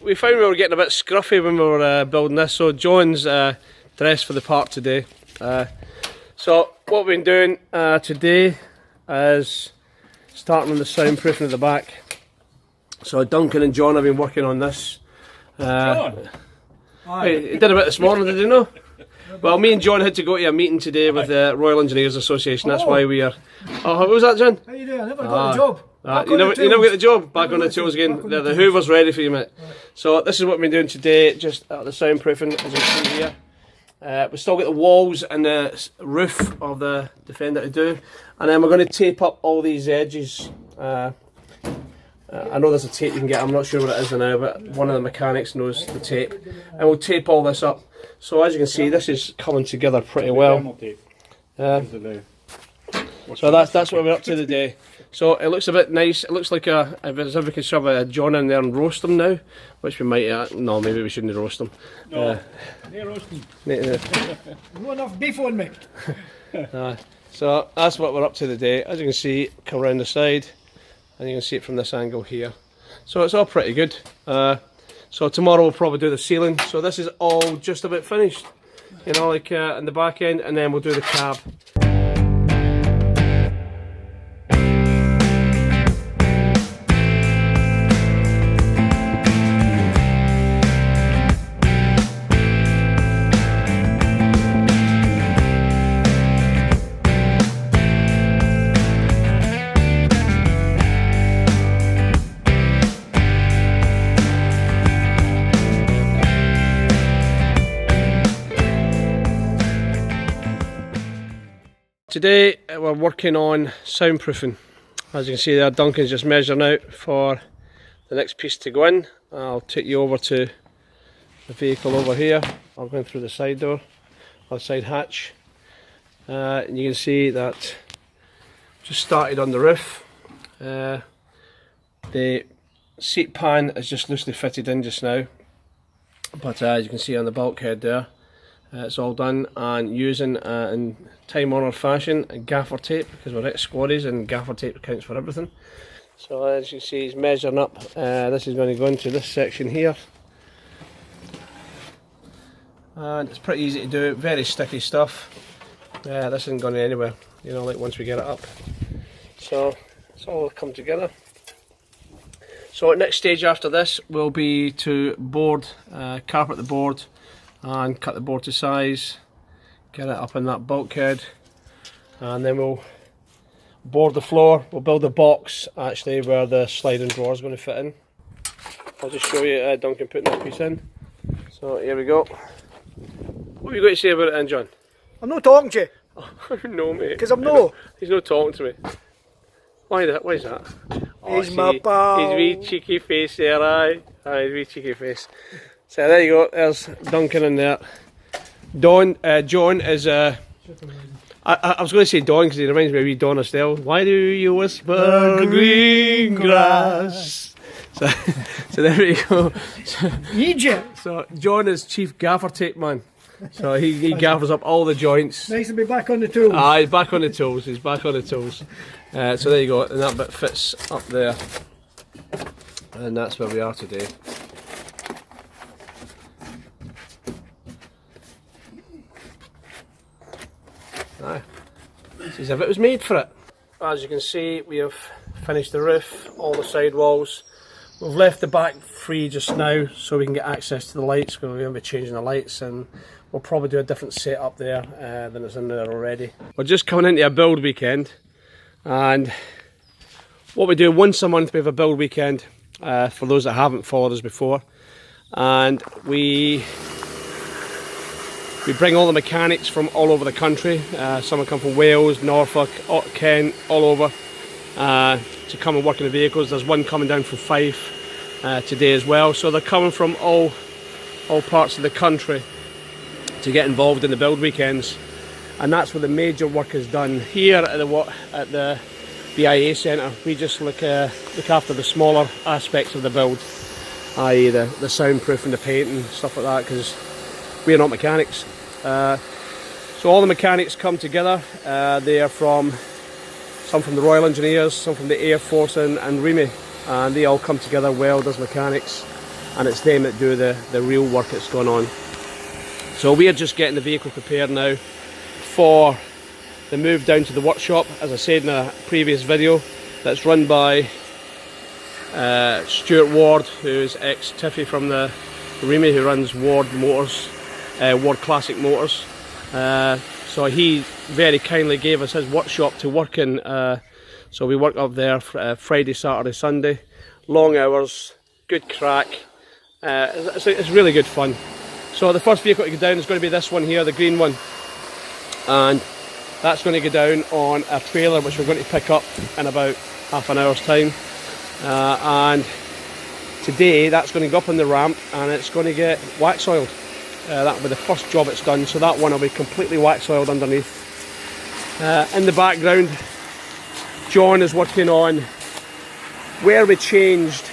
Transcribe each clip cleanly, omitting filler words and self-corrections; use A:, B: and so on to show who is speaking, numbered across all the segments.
A: We found we were getting a bit scruffy when we were building this, so John's dressed for the part today. So what we've been doing today is starting on the soundproofing at the back. So Duncan and John have been working on this.
B: John?
A: He did a bit this morning, did you know? Well, me and John had to go to a meeting today with the Royal Engineers Association, that's why we are... Oh, what was that, John?
C: How you doing? I never got a job.
A: You never get the job? Back on the tools again. The Hoover's ready for you, mate. So this is what we've been doing today, just at the soundproofing, as you can see here. We've still got the walls and the roof of the Defender to do. And then we're going to tape up all these edges. I know there's a tape you can get, I'm not sure what it is now, but one of the mechanics knows the tape. And we'll tape all this up. So as you can see, this is coming together pretty well. So that's what we're up to today. So it looks a bit nice. It looks like as if we could shove a John in there and roast them now, which we might. No, maybe we shouldn't roast them.
B: No, they're roasting.
C: Not enough beef on me.
A: So that's what we're up to today. As you can see, come around the side, and you can see it from this angle here. So it's all pretty good. So tomorrow we'll probably do the ceiling. So this is all just about finished, you know, like in the back end, and then we'll do the cab. Today we're working on soundproofing. As you can see there, Duncan's just measuring out for the next piece to go in. I'll take you over to the vehicle over here. I'm going through the side door, or side hatch. And you can see that just started on the roof. The seat pan is just loosely fitted in just now. But as you can see on the bulkhead there, it's all done, and using in time-honoured fashion gaffer tape, because we're ex-squaddies and gaffer tape accounts for everything. So as you can see, he's measuring up. This is going to go into this section here, and it's pretty easy to do. Very sticky stuff. This isn't going anywhere, you know, like once we get it up. So it's all come together. So next stage after this will be to board, carpet the board, and cut the board to size, get it up in that bulkhead, and then we'll board the floor. We'll build a box actually where the sliding drawer is going to fit in. I'll just show you Duncan putting that piece in. So here we go. What have you got to say about it then, John?
C: I'm not talking to you.
A: Oh, no, mate.
C: Because I'm no.
A: He's not talking to me. Why that? Why is that? Oh,
C: He's my pal.
A: His wee cheeky face there, aye. Aye, his wee cheeky face. So there you go, there's Duncan in there. John is, I was going to say Don because he reminds me of wee Don Estelle. Why do you whisper green grass? So there we go.
C: Egypt.
A: So John is chief gaffer tape man. So he gaffers up all the joints.
C: Nice to be back on the tools.
A: Ah, he's back on the tools, he's back on the tools. So there you go, and that bit fits up there. And that's where we are today. Aye. It's as if it was made for it. As you can see, we have finished the roof, all the side walls. We've left the back free just now so we can get access to the lights, because we're going to be changing the lights, and we'll probably do a different setup there than it's in there already. We're just coming into a build weekend, and what we do once a month, we have a build weekend for those that haven't followed us before, and we bring all the mechanics from all over the country. Some have come from Wales, Norfolk, Kent, all over, to come and work in the vehicles. There's one coming down from Fife today as well. So they're coming from all parts of the country to get involved in the build weekends. And that's where the major work is done. Here at the BIA Centre, we just look after the smaller aspects of the build, i.e. the soundproofing, the painting, stuff like that, because we're not mechanics. So all the mechanics come together. They are some from the Royal Engineers, some from the Air Force and REME, and they all come together, welders, mechanics, and it's them that do the real work that's going on. So we are just getting the vehicle prepared now for the move down to the workshop, as I said in a previous video, that's run by Stuart Ward, who's ex-Tiffy from the Remy, who runs Ward Motors, Ward Classic Motors. So he very kindly gave us his workshop to work in. So we work up there Friday, Saturday, Sunday. Long hours, good crack. It's really good fun. So the first vehicle to go down is going to be this one here, the green one. And that's going to go down on a trailer which we're going to pick up in about half an hour's time. And today that's going to go up on the ramp and it's going to get wax oiled. That will be the first job it's done, so that one will be completely wax oiled underneath. In the background, John is working on where we changed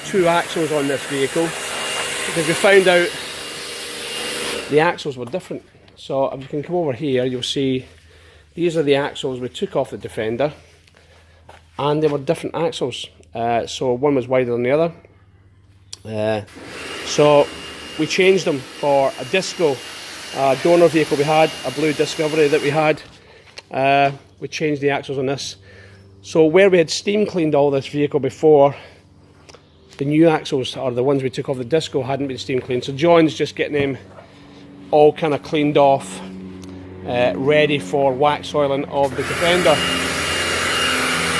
A: 2 axles on this vehicle, because we found out the axles were different. So if you can come over here, you'll see these are the axles we took off the Defender, and they were different axles. So one was wider than the other. So we changed them for a Disco donor vehicle we had, a blue Discovery that we had. We changed the axles on this. So where we had steam cleaned all this vehicle before, the new axles, or the ones we took off the Disco, hadn't been steam cleaned. So John's just getting them all kind of cleaned off, ready for wax oiling of the Defender.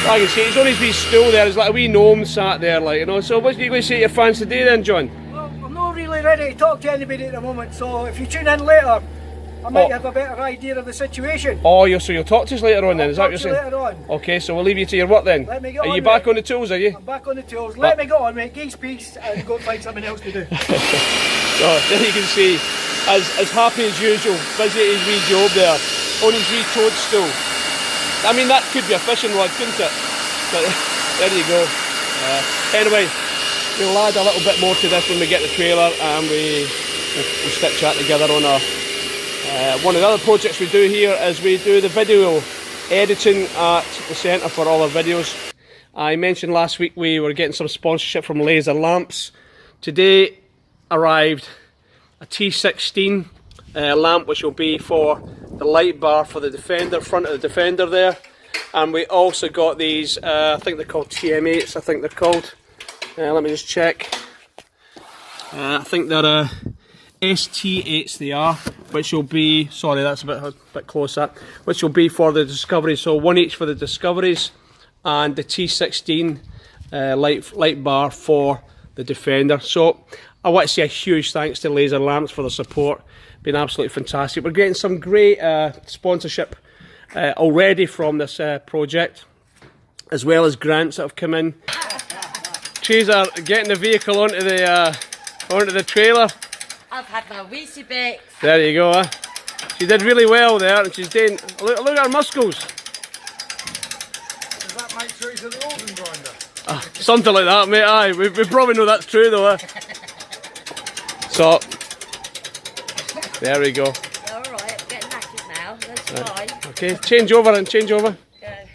A: Like I say, he's on his wee stool there, there's like a wee gnome sat there, like, you know. So what are you going to say to your fans today then, John?
C: Well, I'm not really ready to talk to anybody at the moment, so if you tune in later, I might have a better idea of the situation.
A: Oh, so you'll talk to us later on then, is that what you're saying?
C: Later on.
A: Okay, so we'll leave you to your work then.
C: Let me get on,
A: Are you back
C: mate.
A: on the tools, are you?
C: I'm back on the tools. Let me go on, mate. Geese peace and go find something else to do.
A: So there you can see, as happy as usual, busy at his wee job there, on his wee toadstool. I mean, that could be a fishing rod, couldn't it? But there you go. Anyway, we'll add a little bit more to this when we get the trailer, and we stitch that together on a one of the other projects we do here is we do the video editing at the centre for all our videos. I mentioned last week we were getting some sponsorship from Lazer Lamps. Today arrived a T16 lamp, which will be for the light bar for the Defender, front of the Defender there. And we also got these, I think they're called TM8s, I think they're called. Let me just check. I think they're ST8s they are, which will be, sorry that's a bit closer, which will be for the Discoveries. So one each for the Discoveries and the T16 light bar for the Defender. So I want to say a huge thanks to Lazer Lamps for the support. Been absolutely fantastic. We're getting some great sponsorship already from this project, as well as grants that have come in. Trees are getting the vehicle onto the trailer.
D: I've had my Weezy bits.
A: There you go. She did really well there, and she's doing. Look at her muscles.
B: Does that make sure he's an organ grinder?
A: Something like that, mate. Aye, we probably know that's true though. So there we go.
D: Alright, getting knackered now. That's fine.
A: Okay, change over and change over.
D: Go.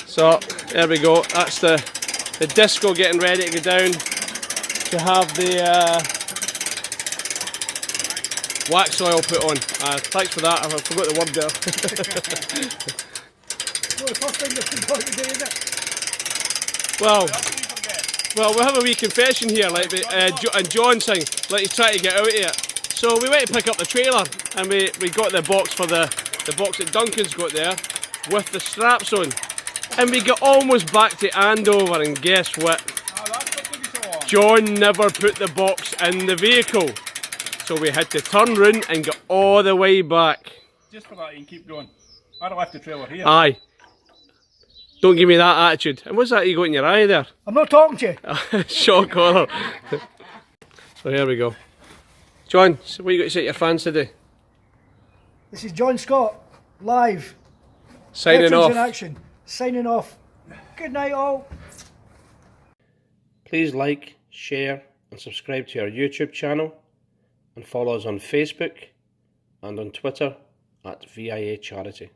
A: So there we go. That's the Disco getting ready to go down to have the wax oil put on. Thanks for that. I forgot the word there.
C: Well, the first thing you've got to do, isn't it?
A: Well, we have a wee confession here, like, and John saying, like, he's trying to get out of it. So we went to pick up the trailer, and we got the box for the box that Duncan's got there, with the straps on. And we got almost back to Andover, and guess what? John never put the box in the vehicle. So we had to turn round and go all the way back.
B: Just for that, you can keep going. I'd have left the trailer here.
A: Aye. Don't give me that attitude. And what's that you got in your eye there?
C: I'm not talking to you.
A: Shock collar. So here we go. John, so what you got to say to your fans today?
C: This is John Scott, live.
A: Signing
C: Veterans
A: off.
C: in action. Signing off. Good night all.
A: Please like, share and subscribe to our YouTube channel, and follow us on Facebook and on Twitter at VIA Charity.